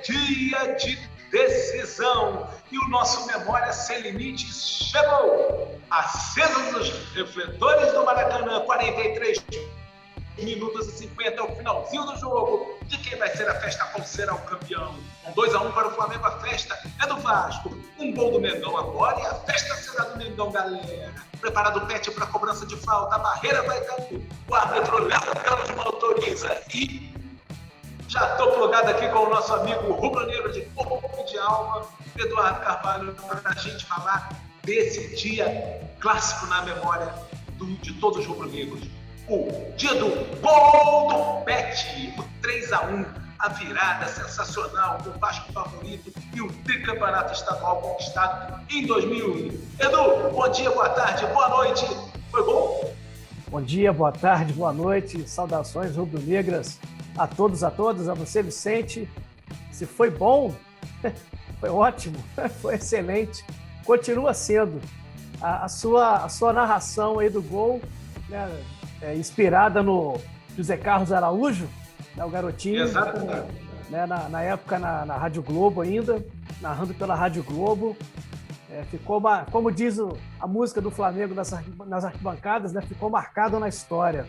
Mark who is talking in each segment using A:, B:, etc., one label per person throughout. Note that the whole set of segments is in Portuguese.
A: dia de decisão e o nosso Memória Sem Limites chegou. Acesa os refletores do Maracanã, 43 minutos e 50 é o finalzinho do jogo. De quem vai ser a festa? Qual será o campeão? Com 2-1 para o Flamengo, a festa é do Vasco. Um gol do Mengão agora e a festa será do Mengão, galera. Preparado o Pet para a cobrança de falta, a barreira vai cair. O árbitro Léo Carlos não autoriza e já estou plugado aqui com o nosso amigo rubro-negro de corpo e de alma, Eduardo Carvalho, para a gente falar desse dia clássico na memória de todos os rubro-negros. O dia do gol do Pet, o 3-1, a virada sensacional do Vasco favorito e o tricampeonato estadual conquistado em 2001. Edu, bom dia, boa tarde, boa noite. Foi bom?
B: Bom dia, boa tarde, boa noite. Saudações rubro-negras a todos, a você, Vicente. Se foi bom, foi ótimo, foi excelente. Continua sendo. A sua narração aí do gol, né, inspirada no José Carlos Araújo, né, o garotinho.
A: Exatamente.
B: Né, na época na Rádio Globo ainda, narrando pela Rádio Globo. Ficou, como diz a música do Flamengo nas arquibancadas, né, ficou marcado na história.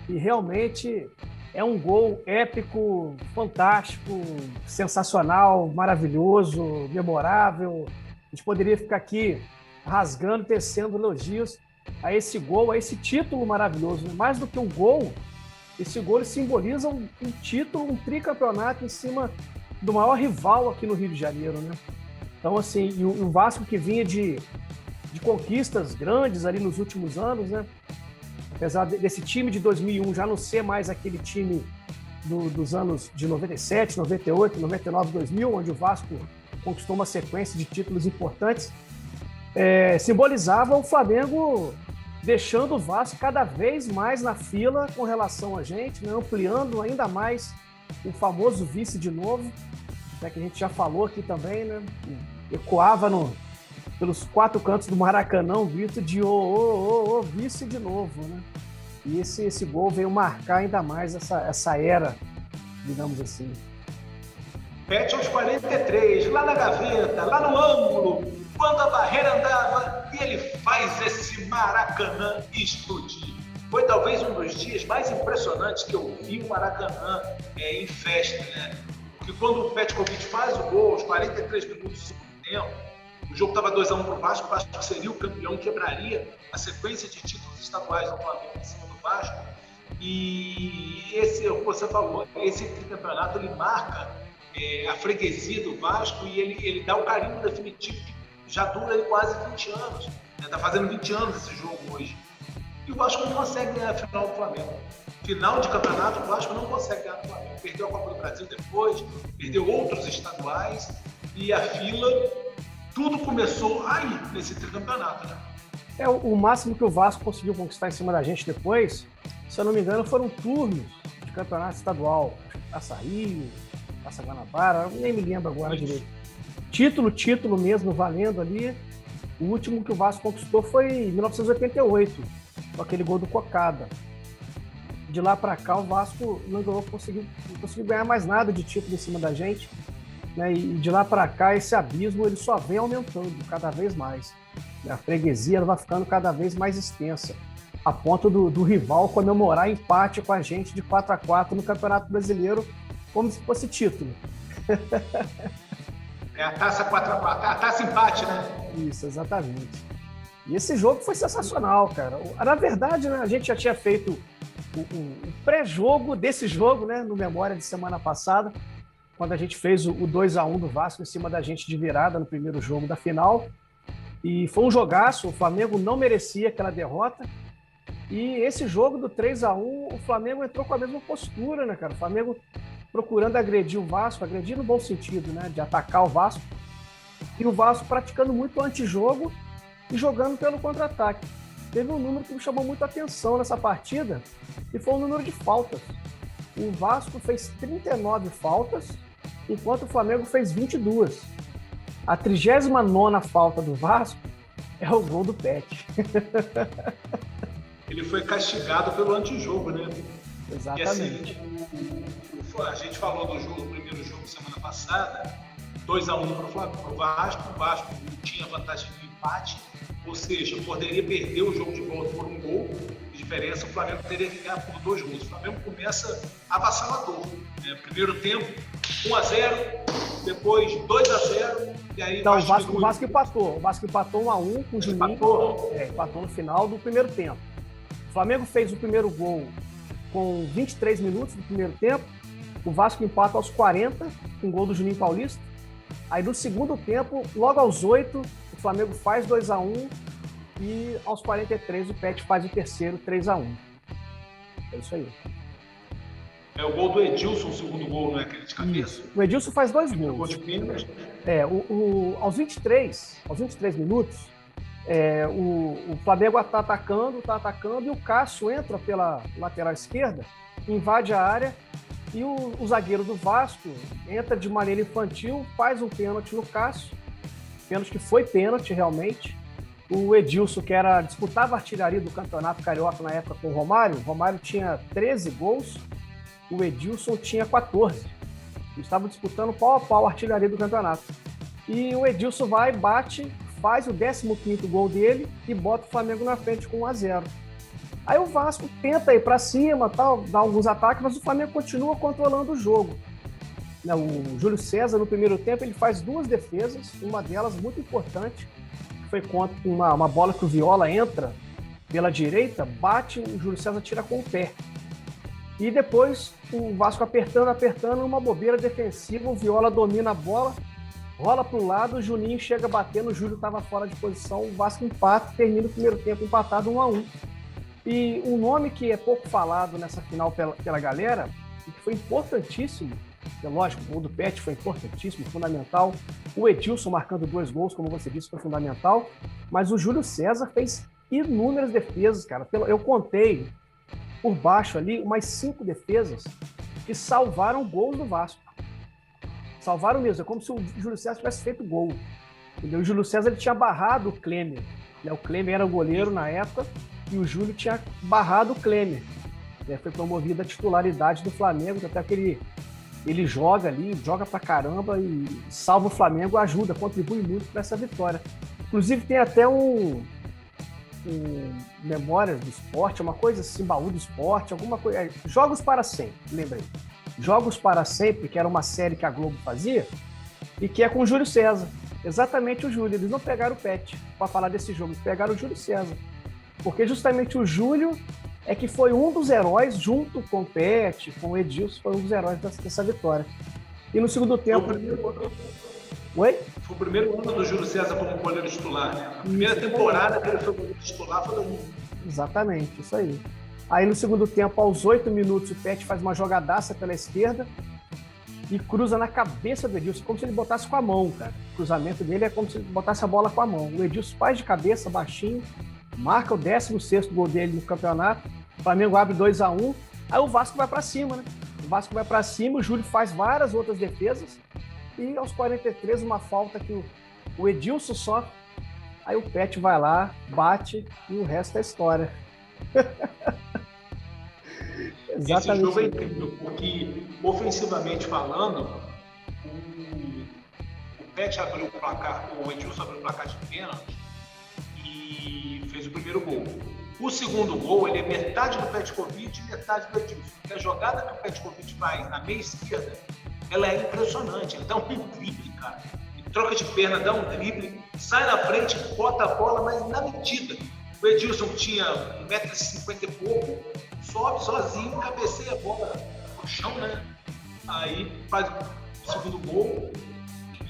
B: E realmente é um gol épico, fantástico, sensacional, maravilhoso, memorável. A gente poderia ficar aqui rasgando, tecendo elogios a esse gol, a esse título maravilhoso. Mais do que um gol, esse gol simboliza um título, um tricampeonato em cima do maior rival aqui no Rio de Janeiro, né? Então, assim, e o Vasco que vinha de conquistas grandes ali nos últimos anos, né? Apesar desse time de 2001 já não ser mais aquele time dos anos de 97, 98, 99, 2000, onde o Vasco conquistou uma sequência de títulos importantes, simbolizava o Flamengo deixando o Vasco cada vez mais na fila com relação a gente, né? Ampliando ainda mais o famoso vice de novo, né? Que a gente já falou aqui também, né? Ecoava pelos quatro cantos do Maracanã o grito de vice de novo, né? E esse gol veio marcar ainda mais essa era, digamos assim.
A: Pet aos 43, lá na gaveta, lá no ângulo, quando a barreira andava, e ele faz esse Maracanã explodir. Foi talvez um dos dias mais impressionantes que eu vi o Maracanã em festa, né? Porque quando o Petkovic faz o gol aos 43 minutos do segundo tempo, o jogo estava 2-1 para o Vasco seria o campeão, quebraria a sequência de títulos estaduais do Flamengo em cima do Vasco. E esse, como você falou, esse tricampeonato ele marca a freguesia do Vasco e ele dá o carimbo definitivo que já dura aí quase 20 anos. Está fazendo 20 anos esse jogo hoje. E o Vasco não consegue ganhar a final do Flamengo. Final de campeonato, o Vasco não consegue ganhar do Flamengo. Perdeu a Copa do Brasil depois, perdeu outros estaduais e a fila. Tudo começou aí, nesse tricampeonato, né?
B: O máximo que o Vasco conseguiu conquistar em cima da gente depois, se eu não me engano, foram turnos de campeonato estadual. Taça Rio, Taça Guanabara, nem me lembro agora direito. Título mesmo, valendo ali. O último que o Vasco conquistou foi em 1988, com aquele gol do Cocada. De lá para cá, o Vasco não conseguiu ganhar mais nada de título em cima da gente. Né? E de lá para cá, esse abismo ele só vem aumentando cada vez mais. A freguesia ela vai ficando cada vez mais extensa, a ponto do rival comemorar empate com a gente de 4-4 no Campeonato Brasileiro, como se fosse título.
A: É a taça 4-4, a taça empate, né?
B: Isso, exatamente. E esse jogo foi sensacional, cara. Na verdade, né, a gente já tinha feito o pré-jogo desse jogo, né, no Memória de semana passada, quando a gente fez o 2-1 do Vasco em cima da gente de virada no primeiro jogo da final. E foi um jogaço, o Flamengo não merecia aquela derrota. E esse jogo do 3-1, o Flamengo entrou com a mesma postura, né, cara? O Flamengo procurando agredir o Vasco, agredir no bom sentido, né, de atacar o Vasco. E o Vasco praticando muito antijogo e jogando pelo contra-ataque. Teve um número que me chamou muito a atenção nessa partida, e foi o número de faltas. O Vasco fez 39 faltas, enquanto o Flamengo fez 22. A 39ª falta do Vasco é o gol do Pet.
A: Ele foi castigado pelo antijogo, né?
B: Exatamente.
A: E assim, a gente falou do primeiro jogo semana passada, 2-1 para o Vasco. O Vasco tinha vantagem de empate, ou seja, poderia perder o jogo de volta por um gol de diferença. O Flamengo teria que ganhar por 2 gols. O Flamengo começa avassalador. Primeiro tempo, 1-0, depois 2-0, e aí
B: então, o Vasco empatou. O Vasco empatou 1-1 com o Juninho. Empatou no final do primeiro tempo. O Flamengo fez o primeiro gol com 23 minutos do primeiro tempo. O Vasco empata aos 40, com o gol do Juninho Paulista. Aí no segundo tempo, logo aos 8, o Flamengo faz 2-1 e aos 43 o Pet faz o terceiro, 3-1. É isso aí.
A: É o gol do Edilson, o segundo gol, não é aquele de cabeça?
B: O Edilson faz 2 gols.
A: O gol de pênalti.
B: Aos 23 minutos, o Flamengo está atacando e o Cássio entra pela lateral esquerda, invade a área e o zagueiro do Vasco entra de maneira infantil, faz um pênalti no Cássio, pênalti que foi pênalti realmente. O Edilson, que disputava a artilharia do Campeonato Carioca na época com o Romário tinha 13 gols, o Edilson tinha 14. Eles estavam disputando pau a pau a artilharia do campeonato. E o Edilson vai, bate, faz o 15º gol dele e bota o Flamengo na frente com 1-0. Aí o Vasco tenta ir para cima, dá alguns ataques, mas o Flamengo continua controlando o jogo. O Júlio César, no primeiro tempo, ele faz 2 defesas, uma delas muito importante, que foi contra uma bola que o Viola entra pela direita, bate, o Júlio César tira com o pé. E depois o Vasco apertando, uma bobeira defensiva, o Viola domina a bola, rola para o lado, o Juninho chega batendo, o Júlio estava fora de posição, o Vasco empata, termina o primeiro tempo empatado 1-1. E um nome que é pouco falado nessa final pela galera, e que foi importantíssimo, lógico, o gol do Pet foi importantíssimo, fundamental, o Edilson marcando 2 gols, como você disse, foi fundamental, mas o Júlio César fez inúmeras defesas, cara. Eu contei por baixo ali umas 5 defesas que salvaram gols do Vasco. Salvaram mesmo, é como se o Júlio César tivesse feito gol. Entendeu? O Júlio César ele tinha barrado o Klemer. O Klemer era o goleiro na época e o Júlio tinha barrado o Klemer. Foi promovido a titularidade do Flamengo, até que ele joga ali, joga pra caramba e salva o Flamengo, ajuda, contribui muito para essa vitória. Inclusive tem até um Memórias do Esporte, uma coisa assim, Baú do Esporte, alguma coisa. Jogos para Sempre, lembrei. Jogos para Sempre, que era uma série que a Globo fazia, e que é com o Júlio César. Exatamente o Júlio. Eles não pegaram o Pet para falar desse jogo, eles pegaram o Júlio César. Porque justamente o Júlio é que foi um dos heróis, junto com o Pet, com o Edilson, foi um dos heróis dessa vitória. E no segundo tempo... Oi?
A: Foi o primeiro ano do Júlio César como goleiro titular, né? A primeira temporada que ele foi goleiro titular foi do...
B: Exatamente, isso aí. Aí no segundo tempo, aos 8 minutos, o Pet faz uma jogadaça pela esquerda e cruza na cabeça do Edilson, como se ele botasse com a mão, cara. O cruzamento dele é como se ele botasse a bola com a mão. O Edilson faz de cabeça, baixinho, marca o 16º gol dele no campeonato, o Flamengo abre 2-1, aí o Vasco vai para cima, né? O Vasco vai para cima, o Júlio faz várias outras defesas, e aos 43, uma falta que o Edilson sofre. Aí o Pet vai lá, bate e o resto é história.
A: Exatamente. Esse jogo é incrível, porque ofensivamente falando, o Pet abriu o placar, o Edilson abriu o placar de pênalti e fez o primeiro gol. O segundo gol, ele é metade do Petkovic e metade do Edilson. Porque a jogada que o Petkovic faz na meia esquerda, ela é impressionante. Ele dá um drible, cara. Ele troca de perna, dá um drible, sai na frente, bota a bola, mas na medida. O Edilson tinha 1,50 m e pouco, sobe sozinho, cabeceia a bola no chão, né? Aí faz o segundo gol.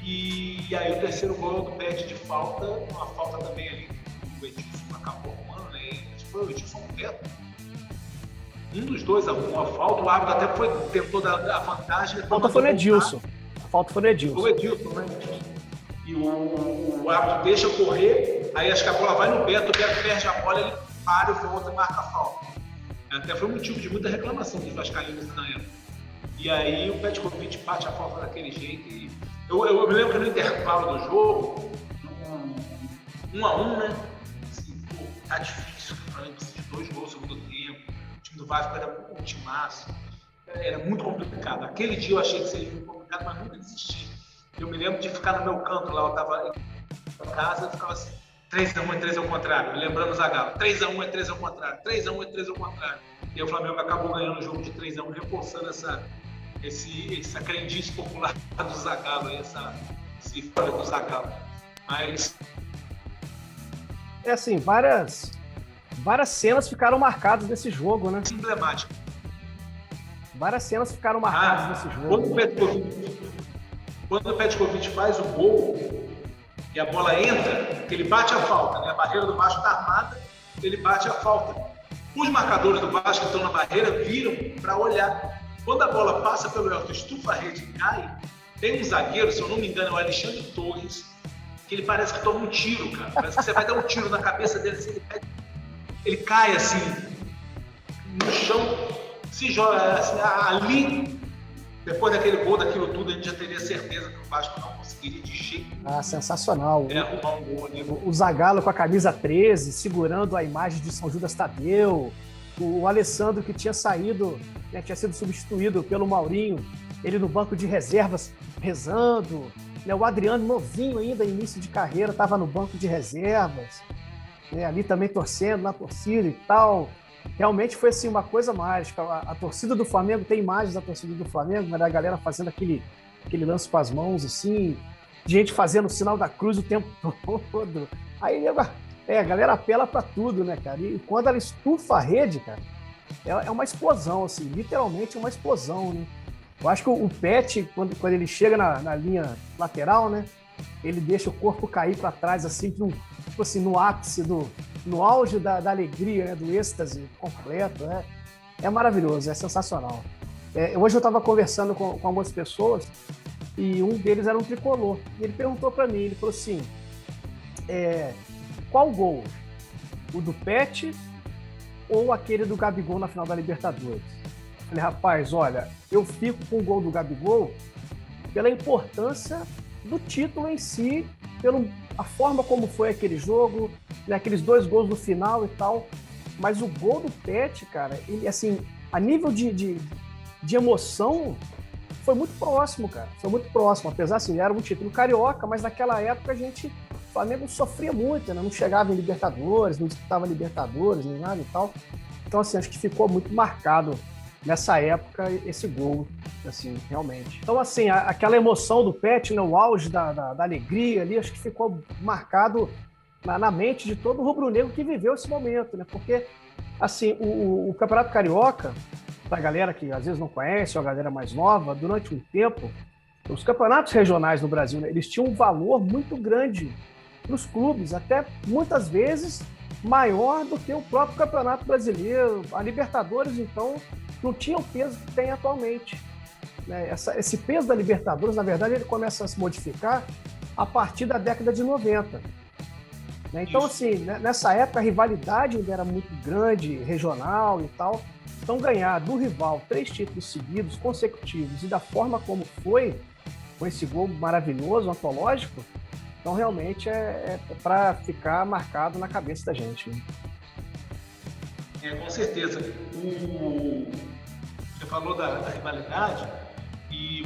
A: E aí o terceiro gol do Pet de falta, uma falta também ali. O Edilson acabou arrumando, né? Foi o Edilson Beto. Um dos dois arrumou a falta, o árbitro até tentou dar a vantagem.
B: A falta foi no Edilson. A falta foi no Edilson.
A: Foi o Edilson, né? E o árbitro deixa correr, aí acho que a bola vai no Beto, o Beto perde a bola, ele para e volta e marca a falta. Até foi motivo de muita reclamação dos vascaínos na época. E aí o Petkovic bate a falta daquele jeito. E eu me lembro que no intervalo do jogo, 1-1, né? Assim, pô, tá difícil, o Flamengo precisa de 2 gols no segundo tempo. O time do Vasco era um timaço. era muito complicado. Aquele dia eu achei que seria muito complicado, mas nunca desisti. Eu me lembro de ficar no meu canto lá, eu estava em casa, eu ficava assim, 3-1 é 3 ao contrário, lembrando o Zagallo, 3-1 é 3 ao contrário, 3-1 é 3 ao contrário. E o Flamengo acabou ganhando o jogo de 3-1, reforçando essa crendice popular do Zagallo, esse fora do Zagallo. Mas...
B: assim, várias cenas ficaram marcadas nesse jogo, né?
A: Emblemático.
B: Várias cenas ficaram marcadas nesse jogo.
A: Quando o Petkovic faz o gol e a bola entra, ele bate a falta, né? A barreira do Vasco está armada, ele bate a falta. Os marcadores do Vasco que estão na barreira viram para olhar. Quando a bola passa pelo Elton, estufa a rede e cai, tem um zagueiro, se eu não me engano, é o Alexandre Torres, que ele parece que toma um tiro, cara. Parece que você vai dar um tiro na cabeça dele, assim, ele cai assim, no chão, se joga assim, ali. Depois daquele gol, daquilo tudo, a gente já teria certeza que o Vasco não conseguiria de jeito nenhum.
B: Sensacional.
A: Arrumar um gol ali.
B: O Zagallo com a camisa 13, segurando a imagem de São Judas Tadeu. O Alessandro, que tinha saído, né, tinha sido substituído pelo Maurinho, ele no banco de reservas rezando. Né, o Adriano, novinho ainda, início de carreira, estava no banco de reservas, né, ali também torcendo na torcida e tal. Realmente foi assim, uma coisa mágica. A torcida do Flamengo, tem imagens da torcida do Flamengo, né, da galera fazendo aquele lance com as mãos, assim, gente fazendo o sinal da cruz o tempo todo. Aí a galera apela para tudo, né, cara? E quando ela estufa a rede, cara, é uma explosão, assim, literalmente uma explosão, né? Eu acho que o Pet, quando ele chega na linha lateral, né, ele deixa o corpo cair para trás, assim, tipo assim, no ápice, no auge da alegria, né, do êxtase completo. É maravilhoso, é sensacional. Hoje eu estava conversando com algumas pessoas e um deles era um tricolor. E ele perguntou para mim, ele falou assim, qual gol? O do Pet ou aquele do Gabigol na final da Libertadores? Eu falei, rapaz, olha, eu fico com o gol do Gabigol pela importância do título em si, a forma como foi aquele jogo, né, aqueles 2 gols no final e tal. Mas o gol do Pet, cara, ele, assim, a nível de emoção, foi muito próximo, cara. Foi muito próximo. Apesar, assim, era um título carioca, mas naquela época o Flamengo sofria muito, né? Não chegava em Libertadores, não disputava Libertadores, nem nada e tal. Então, assim, acho que ficou muito marcado nessa época esse gol, assim, realmente. Então, assim, aquela emoção do Pet, né, o auge da alegria ali, acho que ficou marcado na mente de todo rubro-negro que viveu esse momento, né? Porque, assim, o Campeonato Carioca, para a galera que às vezes não conhece, ou a galera mais nova, durante um tempo, os campeonatos regionais no Brasil, né, eles tinham um valor muito grande para os clubes, até muitas vezes maior do que o próprio Campeonato Brasileiro. A Libertadores, então, não tinha o peso que tem atualmente. Né? Esse peso da Libertadores, na verdade, ele começa a se modificar a partir da década de 90. Né? Então, assim, nessa época, a rivalidade ainda era muito grande, regional e tal. Então, ganhar do rival 3 títulos seguidos, consecutivos, e da forma como foi, com esse gol maravilhoso, antológico, então, realmente, é para ficar marcado na cabeça da gente. Né?
A: Com certeza. Você falou da rivalidade e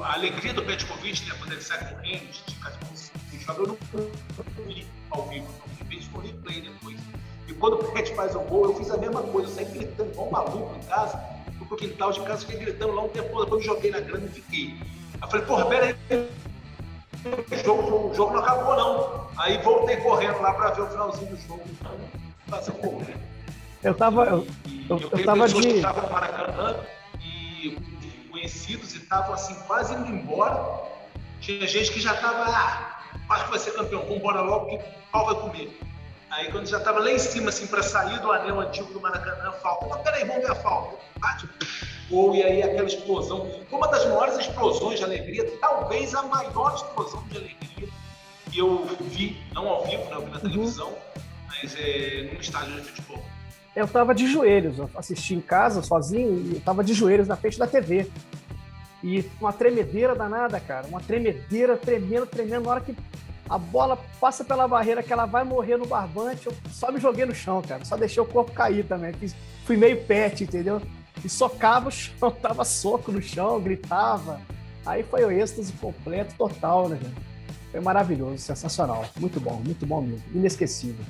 A: a alegria do Petkovic, né, quando ele sai correndo, o jogador não vi ao vivo, eu vi no replay depois. E quando o Pet faz o gol, eu fiz a mesma coisa, eu saí gritando igual um maluco em casa, fui pro quintal de casa, fiquei gritando lá um tempo, depois eu joguei na grama e fiquei. Eu falei, porra, pera aí, o jogo não acabou não. Aí voltei correndo lá para ver o finalzinho do jogo. Fazer um gol.
B: Eu tava
A: pessoas que estavam no Maracanã e conhecidos e estavam assim quase indo embora. Tinha gente que já estava, acho que vai ser campeão, vamos embora logo que o pau vai comer. Aí quando já estava lá em cima, assim, para sair do anel antigo do Maracanã, falta. Mas peraí, vamos ver a falta. Bate, gol, e aí aquela explosão. Foi uma das maiores explosões de alegria, talvez a maior explosão de alegria que eu vi, não ao vivo, né, eu vi na televisão, mas num estádio de futebol.
B: Eu estava de joelhos, eu assisti em casa sozinho e eu estava de joelhos na frente da TV. E uma tremedeira danada, cara, uma tremedeira, tremendo. Na hora que a bola passa pela barreira, que ela vai morrer no barbante, eu só me joguei no chão, cara, só deixei o corpo cair também. Fui meio Pet, entendeu? e socava o chão, dava soco no chão, gritava. Aí foi o êxtase completo, total, né, cara? Foi maravilhoso, sensacional. Muito bom mesmo. Inesquecível.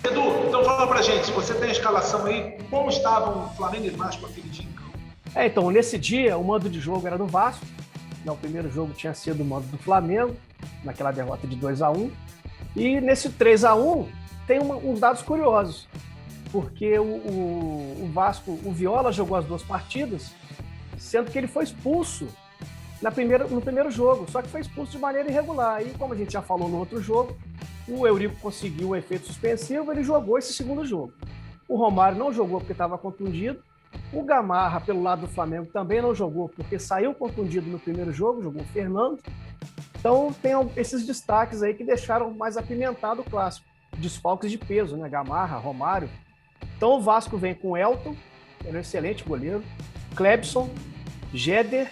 A: Edu, então fala pra gente, se você tem a escalação aí, como estavam Flamengo e Vasco aquele dia em campo?
B: Então, nesse dia, o mando de jogo era do Vasco. O primeiro jogo tinha sido o mando do Flamengo, naquela derrota de 2-1. E nesse 3-1, tem uns dados curiosos. Porque o Vasco, o Viola jogou as 2 partidas, sendo que ele foi expulso no primeiro jogo, só que foi expulso de maneira irregular. E como a gente já falou no outro jogo, o Eurico conseguiu o efeito suspensivo, ele jogou esse segundo jogo. O Romário não jogou porque estava contundido. O Gamarra, pelo lado do Flamengo, também não jogou porque saiu contundido no primeiro jogo, jogou o Fernando. Então tem esses destaques aí que deixaram mais apimentado o clássico. Desfalques de peso, né? Gamarra, Romário. Então o Vasco vem com Elton, que era um excelente goleiro, Clebson, Géder,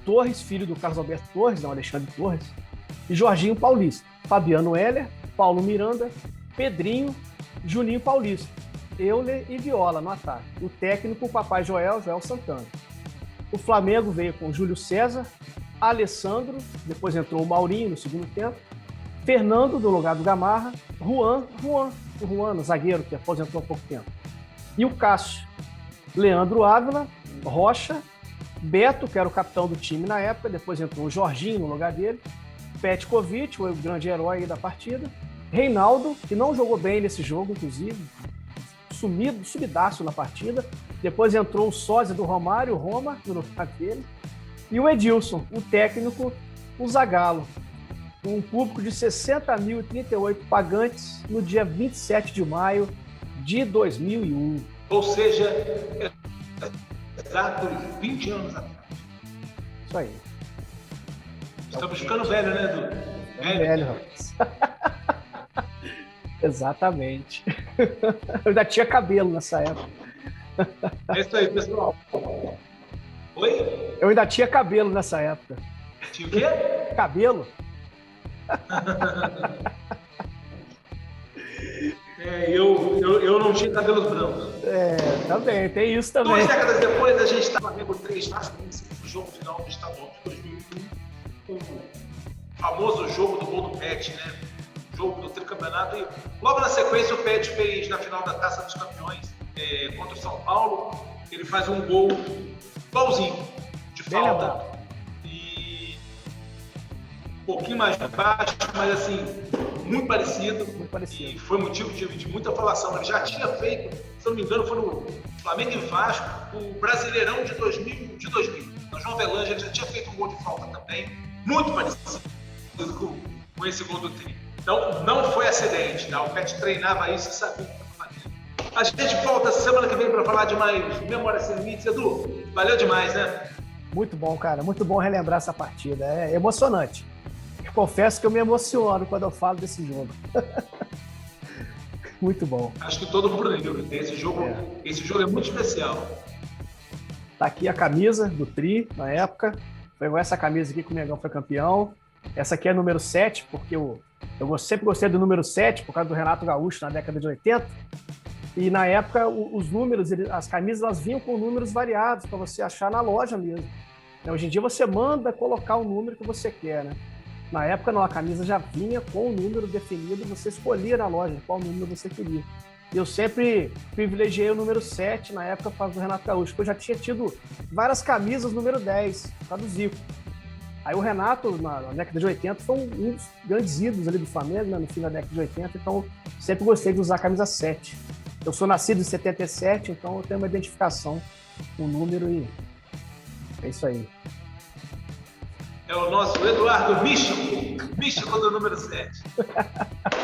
B: Torres, filho do Carlos Alberto Torres, não, Alexandre Torres, e Jorginho Paulista, Fabiano Heller, Paulo Miranda, Pedrinho, Juninho Paulista, Euler e Viola no ataque. O técnico, o Papai Joel Santana. O Flamengo veio com Júlio César, Alessandro, depois entrou o Maurinho no segundo tempo, Fernando, no lugar do Gamarra, Juan, zagueiro, que aposentou há pouco tempo, e o Cássio, Leandro Ávila, Rocha, Beto, que era o capitão do time na época, depois entrou o Jorginho no lugar dele, Petkovic, o grande herói da partida, Reinaldo, que não jogou bem nesse jogo, inclusive, sumidaço na partida, depois entrou o sósia do Romário, o Roma, no lugar dele, e o Edilson, o técnico, o Zagallo, com um público de 60.038 pagantes no dia 27 de maio de 2001.
A: Ou seja, exatos 20 anos atrás.
B: Isso aí.
A: Estamos ficando velho, né, Edu?
B: Velho, rapaz. Exatamente. Eu ainda tinha cabelo nessa época.
A: É isso aí, pessoal. Oi?
B: Eu ainda tinha cabelo nessa época.
A: Tinha o quê?
B: Cabelo.
A: Eu não tinha cabelos brancos.
B: Também, tem isso também.
A: 2 décadas depois, a gente está no Flamengo 3, no jogo final do estadual de 2001, o famoso jogo do gol do Pet, né? O jogo do tricampeonato. E logo na sequência, o Pet fez na final da Taça dos Campeões contra o São Paulo. Ele faz um gol igualzinho, de falta. E um pouquinho mais baixo, mas assim, muito parecido. E foi motivo de muita falação. Ele já tinha feito, se não me engano, foi no Flamengo e Vasco, o Brasileirão de 2000. Na João Avelange, ele já tinha feito um gol de falta também, muito parecido com esse gol do Tri. Então, não foi acidente, tá? O Pet treinava isso e sabia o que estava fazendo. A gente volta semana que vem para falar de mais Memória Sem Limites. Edu, valeu demais, né?
B: Muito bom, cara. Muito bom relembrar essa partida. É emocionante. Eu confesso que eu me emociono quando eu falo desse jogo. Muito bom.
A: Acho que todo mundo lembra. Esse jogo é muito especial.
B: Tá aqui a camisa do Tri, na época. Foi essa camisa aqui que o Mengão foi campeão. Essa aqui é número 7, porque eu sempre gostei do número 7, por causa do Renato Gaúcho na década de 80. E na época, os números, as camisas, elas vinham com números variados para você achar na loja mesmo. Hoje em dia você manda colocar o número que você quer, né? Na época, não, a camisa já vinha com o número definido, você escolhia na loja qual número você queria. E eu sempre privilegiei o número 7 na época por causa do Renato Gaúcho, porque eu já tinha tido várias camisas número 10, por causa do Zico. Aí o Renato, na década de 80, foi um dos grandes ídolos ali do Flamengo, né, no fim da década de 80, então sempre gostei de usar a camisa 7. Eu sou nascido em 77, então eu tenho uma identificação com o número e é isso aí.
A: É o nosso Eduardo místico do número 7.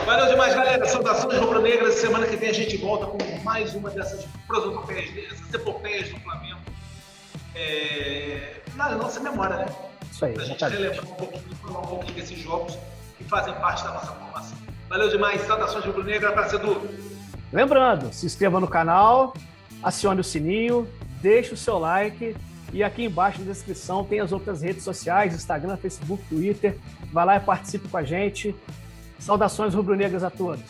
A: Valeu demais, galera. Saudações rubro-negras. Semana que vem a gente volta com mais uma dessas prosopopeias, dessas epopeias do Flamengo. Na nossa memória, né?
B: Isso aí.
A: A gente relembrar falar um pouquinho desses jogos que fazem parte da nossa formação. Valeu demais. Saudações rubro-negras. Abraço, Edu.
B: Lembrando, se inscreva no canal, acione o sininho, deixe o seu like e aqui embaixo na descrição tem as outras redes sociais, Instagram, Facebook, Twitter. Vai lá e participe com a gente. Saudações rubro-negras a todos.